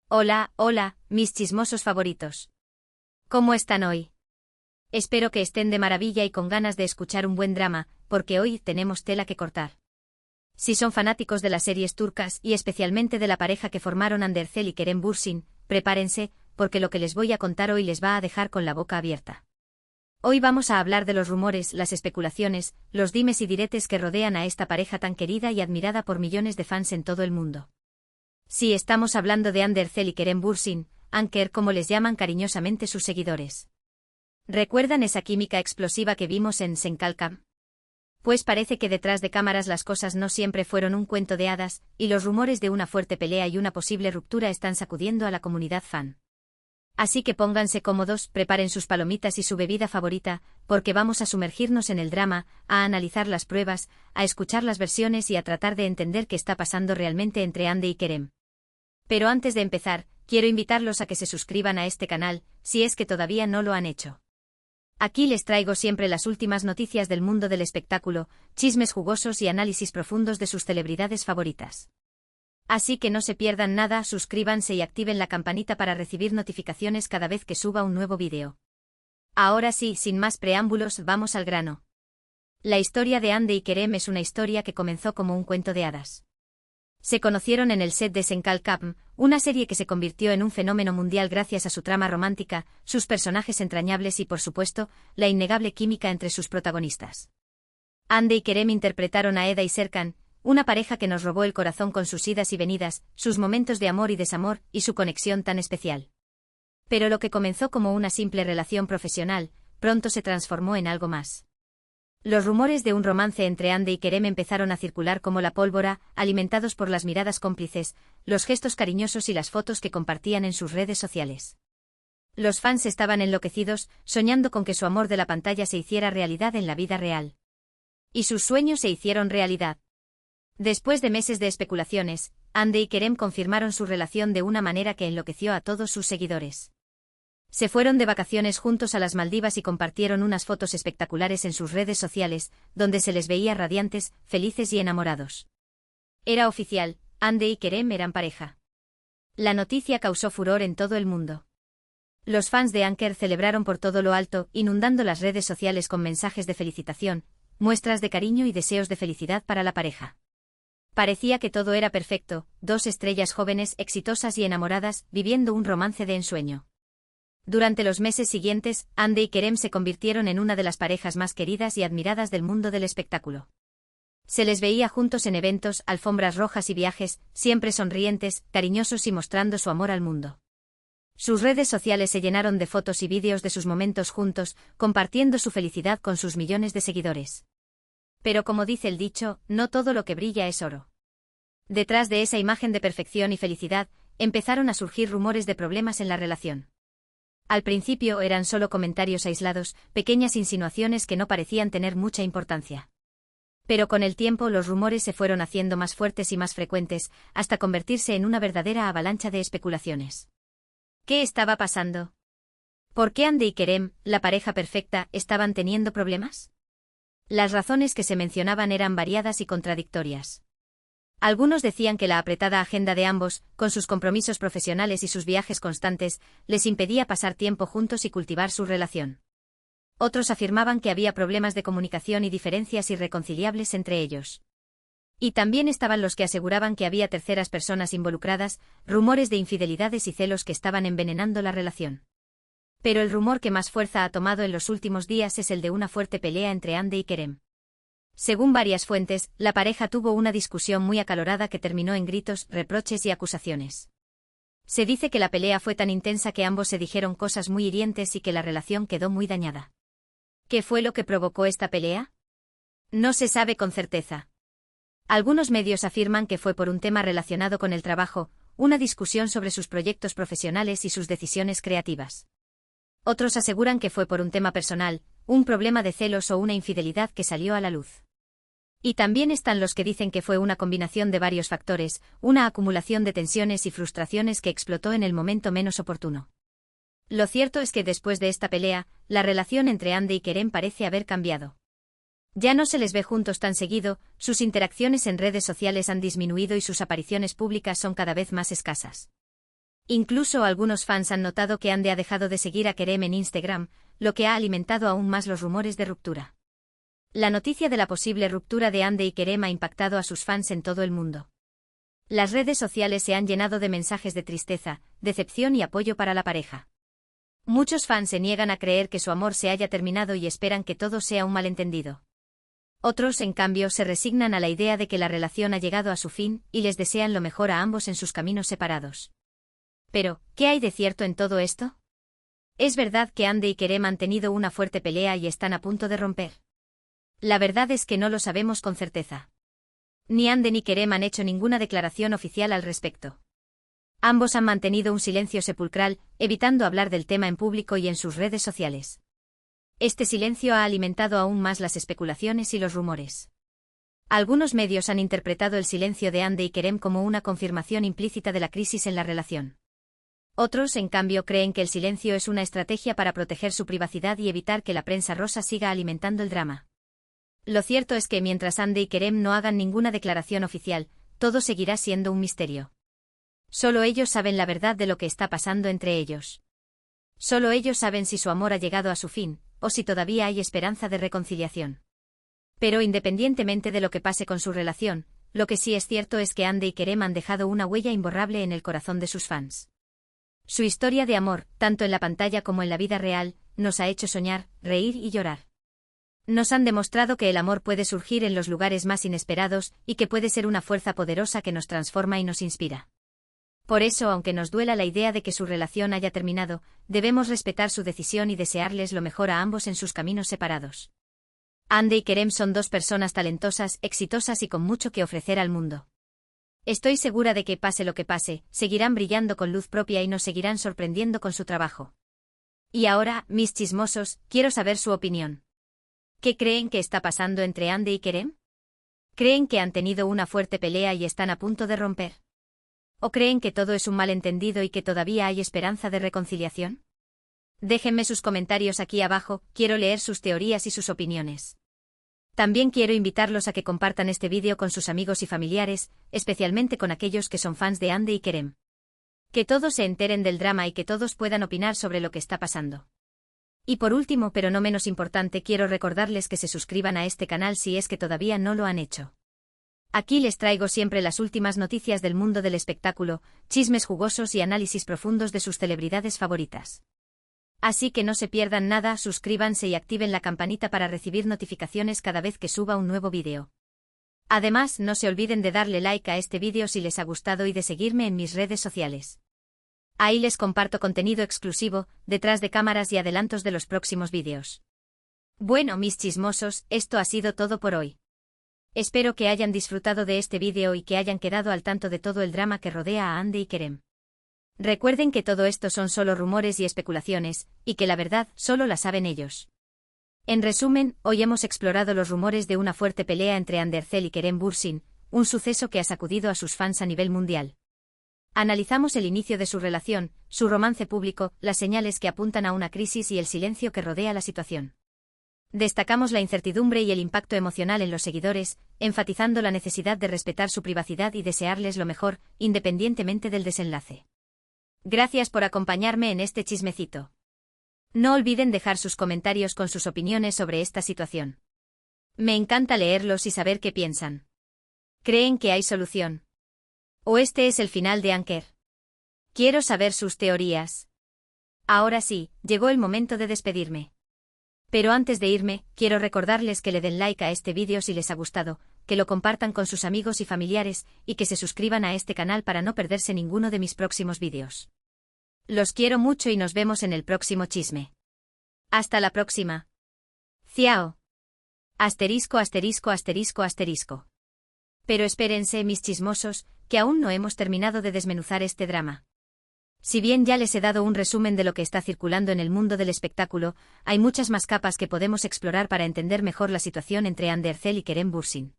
Hola, hola, mis chismosos favoritos. ¿Cómo están hoy? Espero que estén de maravilla y con ganas de escuchar un buen drama, porque hoy tenemos tela que cortar. Si son fanáticos de las series turcas y especialmente de la pareja que formaron Andercel y Kerem Bürsin, prepárense, porque lo que les voy a contar hoy les va a dejar con la boca abierta. Hoy vamos a hablar de los rumores, las especulaciones, los dimes y diretes que rodean a esta pareja tan querida y admirada por millones de fans en todo el mundo. Sí, estamos hablando de Andercel y Kerem Bürsin, Anker como les llaman cariñosamente sus seguidores. ¿Recuerdan esa química explosiva que vimos en Senkalkam? Pues parece que detrás de cámaras las cosas no siempre fueron un cuento de hadas, y los rumores de una fuerte pelea y una posible ruptura están sacudiendo a la comunidad fan. Así que pónganse cómodos, preparen sus palomitas y su bebida favorita, porque vamos a sumergirnos en el drama, a analizar las pruebas, a escuchar las versiones y a tratar de entender qué está pasando realmente entre Ande y Kerem. Pero antes de empezar, quiero invitarlos a que se suscriban a este canal, si es que todavía no lo han hecho. Aquí les traigo siempre las últimas noticias del mundo del espectáculo, chismes jugosos y análisis profundos de sus celebridades favoritas. Así que no se pierdan nada, suscríbanse y activen la campanita para recibir notificaciones cada vez que suba un nuevo vídeo. Ahora sí, sin más preámbulos, vamos al grano. La historia de Ande y Kerem es una historia que comenzó como un cuento de hadas. Se conocieron en el set de Senkalkam, una serie que se convirtió en un fenómeno mundial gracias a su trama romántica, sus personajes entrañables y por supuesto, la innegable química entre sus protagonistas. Ande y Kerem interpretaron a Eda y Serkan, una pareja que nos robó el corazón con sus idas y venidas, sus momentos de amor y desamor, y su conexión tan especial. Pero lo que comenzó como una simple relación profesional, pronto se transformó en algo más. Los rumores de un romance entre Ande y Kerem empezaron a circular como la pólvora, alimentados por las miradas cómplices, los gestos cariñosos y las fotos que compartían en sus redes sociales. Los fans estaban enloquecidos, soñando con que su amor de la pantalla se hiciera realidad en la vida real. Y sus sueños se hicieron realidad. Después de meses de especulaciones, Ande y Kerem confirmaron su relación de una manera que enloqueció a todos sus seguidores. Se fueron de vacaciones juntos a las Maldivas y compartieron unas fotos espectaculares en sus redes sociales, donde se les veía radiantes, felices y enamorados. Era oficial, Ande y Kerem eran pareja. La noticia causó furor en todo el mundo. Los fans de Anker celebraron por todo lo alto, inundando las redes sociales con mensajes de felicitación, muestras de cariño y deseos de felicidad para la pareja. Parecía que todo era perfecto, dos estrellas jóvenes, exitosas y enamoradas, viviendo un romance de ensueño. Durante los meses siguientes, Ande y Kerem se convirtieron en una de las parejas más queridas y admiradas del mundo del espectáculo. Se les veía juntos en eventos, alfombras rojas y viajes, siempre sonrientes, cariñosos y mostrando su amor al mundo. Sus redes sociales se llenaron de fotos y vídeos de sus momentos juntos, compartiendo su felicidad con sus millones de seguidores. Pero como dice el dicho, no todo lo que brilla es oro. Detrás de esa imagen de perfección y felicidad, empezaron a surgir rumores de problemas en la relación. Al principio eran solo comentarios aislados, pequeñas insinuaciones que no parecían tener mucha importancia. Pero con el tiempo los rumores se fueron haciendo más fuertes y más frecuentes, hasta convertirse en una verdadera avalancha de especulaciones. ¿Qué estaba pasando? ¿Por qué Ande y Kerem, la pareja perfecta, estaban teniendo problemas? Las razones que se mencionaban eran variadas y contradictorias. Algunos decían que la apretada agenda de ambos, con sus compromisos profesionales y sus viajes constantes, les impedía pasar tiempo juntos y cultivar su relación. Otros afirmaban que había problemas de comunicación y diferencias irreconciliables entre ellos. Y también estaban los que aseguraban que había terceras personas involucradas, rumores de infidelidades y celos que estaban envenenando la relación. Pero el rumor que más fuerza ha tomado en los últimos días es el de una fuerte pelea entre Ande y Kerem. Según varias fuentes, la pareja tuvo una discusión muy acalorada que terminó en gritos, reproches y acusaciones. Se dice que la pelea fue tan intensa que ambos se dijeron cosas muy hirientes y que la relación quedó muy dañada. ¿Qué fue lo que provocó esta pelea? No se sabe con certeza. Algunos medios afirman que fue por un tema relacionado con el trabajo, una discusión sobre sus proyectos profesionales y sus decisiones creativas. Otros aseguran que fue por un tema personal, un problema de celos o una infidelidad que salió a la luz. Y también están los que dicen que fue una combinación de varios factores, una acumulación de tensiones y frustraciones que explotó en el momento menos oportuno. Lo cierto es que después de esta pelea, la relación entre Ande y Kerem parece haber cambiado. Ya no se les ve juntos tan seguido, sus interacciones en redes sociales han disminuido y sus apariciones públicas son cada vez más escasas. Incluso algunos fans han notado que Ande ha dejado de seguir a Kerem en Instagram, lo que ha alimentado aún más los rumores de ruptura. La noticia de la posible ruptura de Ande y Kerem ha impactado a sus fans en todo el mundo. Las redes sociales se han llenado de mensajes de tristeza, decepción y apoyo para la pareja. Muchos fans se niegan a creer que su amor se haya terminado y esperan que todo sea un malentendido. Otros, en cambio, se resignan a la idea de que la relación ha llegado a su fin y les desean lo mejor a ambos en sus caminos separados. Pero, ¿qué hay de cierto en todo esto? ¿Es verdad que Ande y Kerem han tenido una fuerte pelea y están a punto de romper? La verdad es que no lo sabemos con certeza. Ni Ande ni Kerem han hecho ninguna declaración oficial al respecto. Ambos han mantenido un silencio sepulcral, evitando hablar del tema en público y en sus redes sociales. Este silencio ha alimentado aún más las especulaciones y los rumores. Algunos medios han interpretado el silencio de Ande y Kerem como una confirmación implícita de la crisis en la relación. Otros, en cambio, creen que el silencio es una estrategia para proteger su privacidad y evitar que la prensa rosa siga alimentando el drama. Lo cierto es que mientras Ande y Kerem no hagan ninguna declaración oficial, todo seguirá siendo un misterio. Solo ellos saben la verdad de lo que está pasando entre ellos. Solo ellos saben si su amor ha llegado a su fin, o si todavía hay esperanza de reconciliación. Pero independientemente de lo que pase con su relación, lo que sí es cierto es que Ande y Kerem han dejado una huella imborrable en el corazón de sus fans. Su historia de amor, tanto en la pantalla como en la vida real, nos ha hecho soñar, reír y llorar. Nos han demostrado que el amor puede surgir en los lugares más inesperados y que puede ser una fuerza poderosa que nos transforma y nos inspira. Por eso, aunque nos duela la idea de que su relación haya terminado, debemos respetar su decisión y desearles lo mejor a ambos en sus caminos separados. Ande y Kerem son dos personas talentosas, exitosas y con mucho que ofrecer al mundo. Estoy segura de que, pase lo que pase, seguirán brillando con luz propia y nos seguirán sorprendiendo con su trabajo. Y ahora, mis chismosos, quiero saber su opinión. ¿Qué creen que está pasando entre Ande y Kerem? ¿Creen que han tenido una fuerte pelea y están a punto de romper? ¿O creen que todo es un malentendido y que todavía hay esperanza de reconciliación? Déjenme sus comentarios aquí abajo, quiero leer sus teorías y sus opiniones. También quiero invitarlos a que compartan este vídeo con sus amigos y familiares, especialmente con aquellos que son fans de Ande y Kerem. Que todos se enteren del drama y que todos puedan opinar sobre lo que está pasando. Y por último, pero no menos importante, quiero recordarles que se suscriban a este canal si es que todavía no lo han hecho. Aquí les traigo siempre las últimas noticias del mundo del espectáculo, chismes jugosos y análisis profundos de sus celebridades favoritas. Así que no se pierdan nada, suscríbanse y activen la campanita para recibir notificaciones cada vez que suba un nuevo vídeo. Además, no se olviden de darle like a este vídeo si les ha gustado y de seguirme en mis redes sociales. Ahí les comparto contenido exclusivo, detrás de cámaras y adelantos de los próximos vídeos. Bueno, mis chismosos, esto ha sido todo por hoy. Espero que hayan disfrutado de este vídeo y que hayan quedado al tanto de todo el drama que rodea a Ande y Kerem. Recuerden que todo esto son solo rumores y especulaciones, y que la verdad solo la saben ellos. En resumen, hoy hemos explorado los rumores de una fuerte pelea entre Andercel y Kerem Bürsin, un suceso que ha sacudido a sus fans a nivel mundial. Analizamos el inicio de su relación, su romance público, las señales que apuntan a una crisis y el silencio que rodea la situación. Destacamos la incertidumbre y el impacto emocional en los seguidores, enfatizando la necesidad de respetar su privacidad y desearles lo mejor, independientemente del desenlace. Gracias por acompañarme en este chismecito. No olviden dejar sus comentarios con sus opiniones sobre esta situación. Me encanta leerlos y saber qué piensan. ¿Creen que hay solución? ¿O este es el final de Anker? Quiero saber sus teorías. Ahora sí, llegó el momento de despedirme. Pero antes de irme, quiero recordarles que le den like a este vídeo si les ha gustado, que lo compartan con sus amigos y familiares, y que se suscriban a este canal para no perderse ninguno de mis próximos vídeos. Los quiero mucho y nos vemos en el próximo chisme. Hasta la próxima. Ciao. Asterisco, asterisco, asterisco, asterisco. Pero espérense, mis chismosos, que aún no hemos terminado de desmenuzar este drama. Si bien ya les he dado un resumen de lo que está circulando en el mundo del espectáculo, hay muchas más capas que podemos explorar para entender mejor la situación entre Andercel y Kerem Bürsin.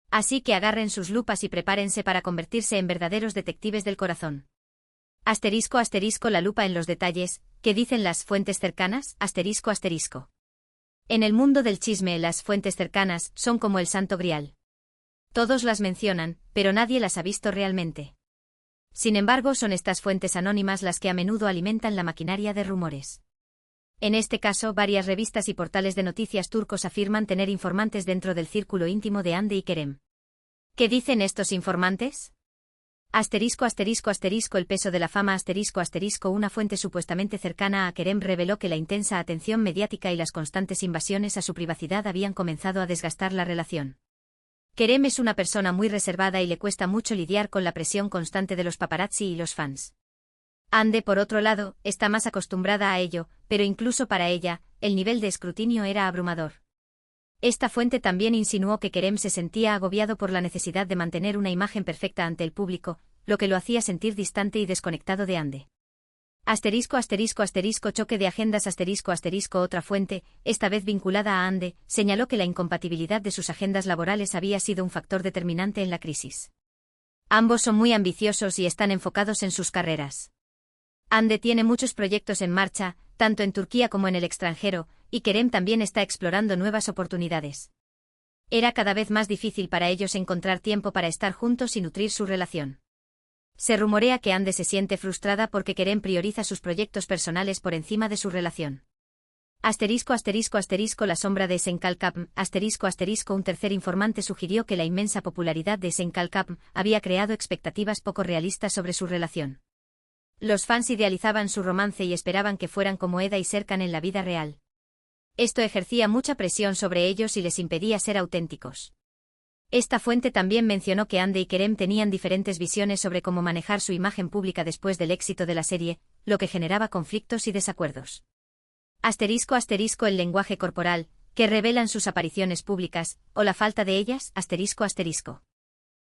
Así que agarren sus lupas y prepárense para convertirse en verdaderos detectives del corazón. Asterisco, asterisco, la lupa en los detalles, ¿qué dicen las fuentes cercanas? Asterisco, asterisco. En el mundo del chisme, las fuentes cercanas son como el Santo Grial. Todos las mencionan, pero nadie las ha visto realmente. Sin embargo, son estas fuentes anónimas las que a menudo alimentan la maquinaria de rumores. En este caso, varias revistas y portales de noticias turcos afirman tener informantes dentro del círculo íntimo de Hande y Kerem. ¿Qué dicen estos informantes? El peso de la fama una fuente supuestamente cercana a Kerem reveló que la intensa atención mediática y las constantes invasiones a su privacidad habían comenzado a desgastar la relación. Kerem es una persona muy reservada y le cuesta mucho lidiar con la presión constante de los paparazzi y los fans. Hande, por otro lado, está más acostumbrada a ello, pero incluso para ella, el nivel de escrutinio era abrumador. Esta fuente también insinuó que Kerem se sentía agobiado por la necesidad de mantener una imagen perfecta ante el público, lo que lo hacía sentir distante y desconectado de Hande. Choque de agendas Otra fuente, esta vez vinculada a Hande, señaló que la incompatibilidad de sus agendas laborales había sido un factor determinante en la crisis. Ambos son muy ambiciosos y están enfocados en sus carreras. Hande tiene muchos proyectos en marcha, tanto en Turquía como en el extranjero, y Kerem también está explorando nuevas oportunidades. Era cada vez más difícil para ellos encontrar tiempo para estar juntos y nutrir su relación. Se rumorea que Hande se siente frustrada porque Kerem prioriza sus proyectos personales por encima de su relación. La sombra de Esenkalkapm, un tercer informante sugirió que la inmensa popularidad de Esenkalkapm había creado expectativas poco realistas sobre su relación. Los fans idealizaban su romance y esperaban que fueran como Eda y Serkan en la vida real. Esto ejercía mucha presión sobre ellos y les impedía ser auténticos. Esta fuente también mencionó que Hande y Kerem tenían diferentes visiones sobre cómo manejar su imagen pública después del éxito de la serie, lo que generaba conflictos y desacuerdos. El lenguaje corporal, que revelan sus apariciones públicas, o la falta de ellas,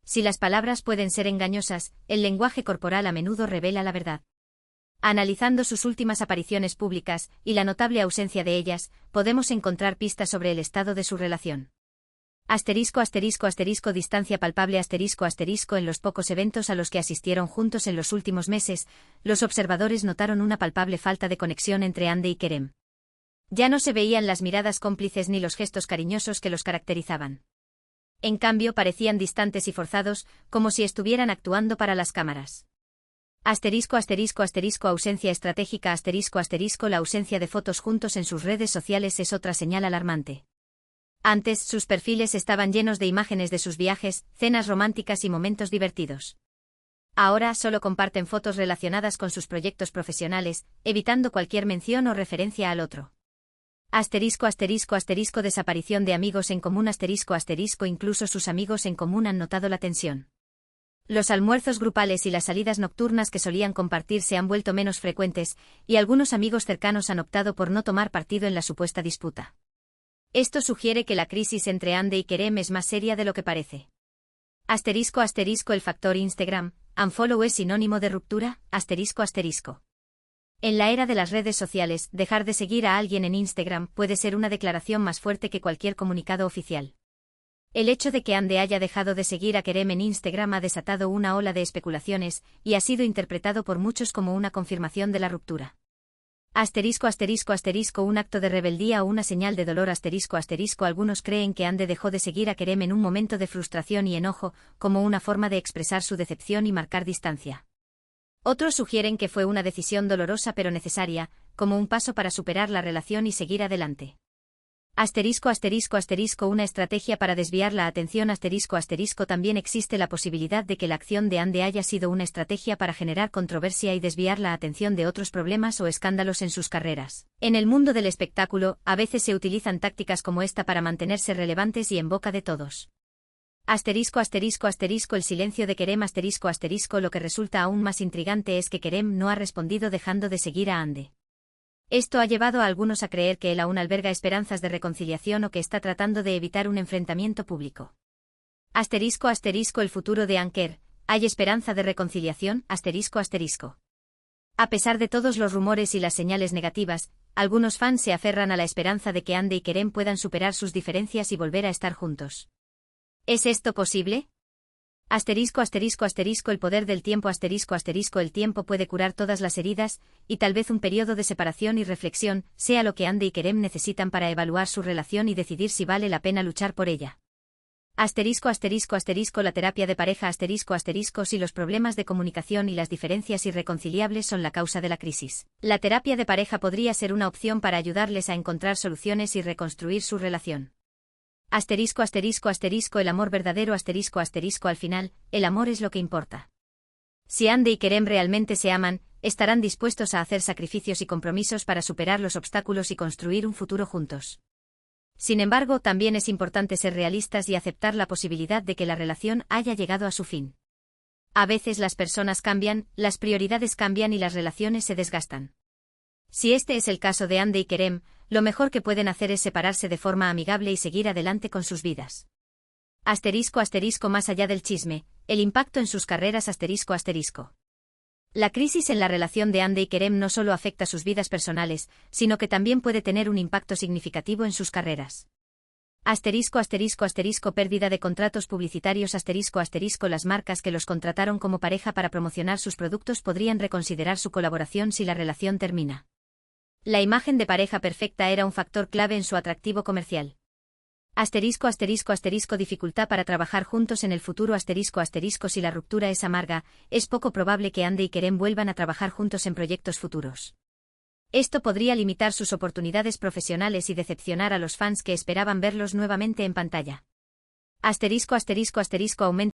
Si las palabras pueden ser engañosas, el lenguaje corporal a menudo revela la verdad. Analizando sus últimas apariciones públicas, y la notable ausencia de ellas, podemos encontrar pistas sobre el estado de su relación. Distancia palpable En los pocos eventos a los que asistieron juntos en los últimos meses, los observadores notaron una palpable falta de conexión entre Hande y Kerem. Ya no se veían las miradas cómplices ni los gestos cariñosos que los caracterizaban. En cambio, parecían distantes y forzados, como si estuvieran actuando para las cámaras. Ausencia estratégica La ausencia de fotos juntos en sus redes sociales es otra señal alarmante. Antes, sus perfiles estaban llenos de imágenes de sus viajes, cenas románticas y momentos divertidos. Ahora solo comparten fotos relacionadas con sus proyectos profesionales, evitando cualquier mención o referencia al otro. Desaparición de amigos en común Incluso sus amigos en común han notado la tensión. Los almuerzos grupales y las salidas nocturnas que solían compartir se han vuelto menos frecuentes, y algunos amigos cercanos han optado por no tomar partido en la supuesta disputa. Esto sugiere que la crisis entre Hande y Kerem es más seria de lo que parece. El factor Instagram, unfollow es sinónimo de ruptura, En la era de las redes sociales, dejar de seguir a alguien en Instagram puede ser una declaración más fuerte que cualquier comunicado oficial. El hecho de que Hande haya dejado de seguir a Kerem en Instagram ha desatado una ola de especulaciones, y ha sido interpretado por muchos como una confirmación de la ruptura. Un acto de rebeldía o una señal de dolor Algunos creen que Hande dejó de seguir a Kerem en un momento de frustración y enojo, como una forma de expresar su decepción y marcar distancia. Otros sugieren que fue una decisión dolorosa pero necesaria, como un paso para superar la relación y seguir adelante. Una estrategia para desviar la atención También existe la posibilidad de que la acción de Hande haya sido una estrategia para generar controversia y desviar la atención de otros problemas o escándalos en sus carreras. En el mundo del espectáculo, a veces se utilizan tácticas como esta para mantenerse relevantes y en boca de todos. El silencio de Kerem Lo que resulta aún más intrigante es que Kerem no ha respondido dejando de seguir a Hande. Esto ha llevado a algunos a creer que él aún alberga esperanzas de reconciliación o que está tratando de evitar un enfrentamiento público. El futuro de Anker, ¿hay esperanza de reconciliación? A pesar de todos los rumores y las señales negativas, algunos fans se aferran a la esperanza de que Hande y Kerem puedan superar sus diferencias y volver a estar juntos. ¿Es esto posible? El poder del tiempo El tiempo puede curar todas las heridas, y tal vez un periodo de separación y reflexión sea lo que Hande y Kerem necesitan para evaluar su relación y decidir si vale la pena luchar por ella. Asterisco asterisco asterisco la terapia de pareja asterisco asterisco si los problemas de comunicación y las diferencias irreconciliables son la causa de la crisis. La terapia de pareja podría ser una opción para ayudarles a encontrar soluciones y reconstruir su relación. Asterisco asterisco asterisco el amor verdadero asterisco asterisco al final, el amor es lo que importa. Si Andy y Kerem realmente se aman, estarán dispuestos a hacer sacrificios y compromisos para superar los obstáculos y construir un futuro juntos. Sin embargo, también es importante ser realistas y aceptar la posibilidad de que la relación haya llegado a su fin. A veces las personas cambian, las prioridades cambian y las relaciones se desgastan. Si este es el caso de Andy y Kerem, lo mejor que pueden hacer es separarse de forma amigable y seguir adelante con sus vidas. Asterisco asterisco más allá del chisme, el impacto en sus carreras asterisco asterisco. La crisis en la relación de Andy y Kerem no solo afecta sus vidas personales, sino que también puede tener un impacto significativo en sus carreras. Asterisco asterisco asterisco pérdida de contratos publicitarios asterisco asterisco las marcas que los contrataron como pareja para promocionar sus productos podrían reconsiderar su colaboración si la relación termina. La imagen de pareja perfecta era un factor clave en su atractivo comercial. Asterisco asterisco asterisco dificultad para trabajar juntos en el futuro asterisco asterisco si la ruptura es amarga, es poco probable que Andy y Kerem vuelvan a trabajar juntos en proyectos futuros. Esto podría limitar sus oportunidades profesionales y decepcionar a los fans que esperaban verlos nuevamente en pantalla. Asterisco asterisco asterisco aumenta